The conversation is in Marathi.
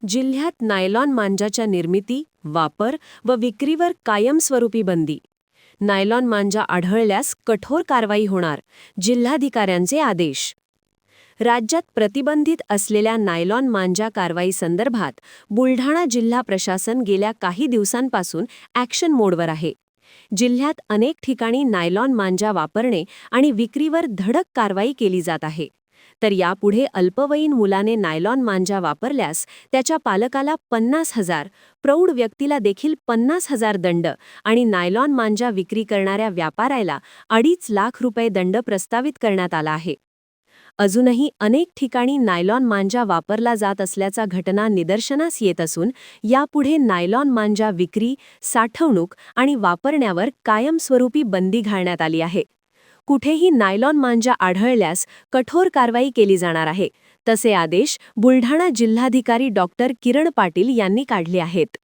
जिल्ह्यात नायलॉन मांजाच्या निर्मिती, वापर व विक्रीवर कायमस्वरूपी बंदी. नायलॉन मांजा आढळल्यास कठोर कारवाई होणार, जिल्हाधिकाऱ्यांचे आदेश. राज्यात प्रतिबंधित असलेल्या नायलॉन मांजा कारवाईसंदर्भात बुलढाणा जिल्हा प्रशासन गेल्या काही दिवसांपासून ॲक्शन मोडवर आहे. जिल्ह्यात अनेक ठिकाणी नायलॉन मांजा वापरणे आणि विक्रीवर धडक कारवाई केली जात आहे. तर यापुढे अल्पवयीन मुलाने नायलॉन मांजा वापरल्यास त्याच्या पालकाला 50,000, प्रौढ व्यक्तीला देखील 50,000 दंड आणि नायलॉन मांजा विक्री करणाऱ्या व्यापाऱ्याला 2.5 लाख रुपये दंड प्रस्तावित करण्यात आला आहे. अजूनही अनेक ठिकाणी नायलॉन मांजा वापरला जात असल्याच्या घटना निदर्शनास येत असून यापुढे नायलॉन मांजा विक्री, साठवणूक आणि वापरण्यावर कायमस्वरूपी बंदी घालण्यात आली आहे. कुठेही नायलॉन मांजा आढळल्यास कठोर कारवाई केली जाणार आहे, तसे आदेश बुलढाणा जिल्हाधिकारी डॉ. किरण पाटील यांनी काढले आहेत.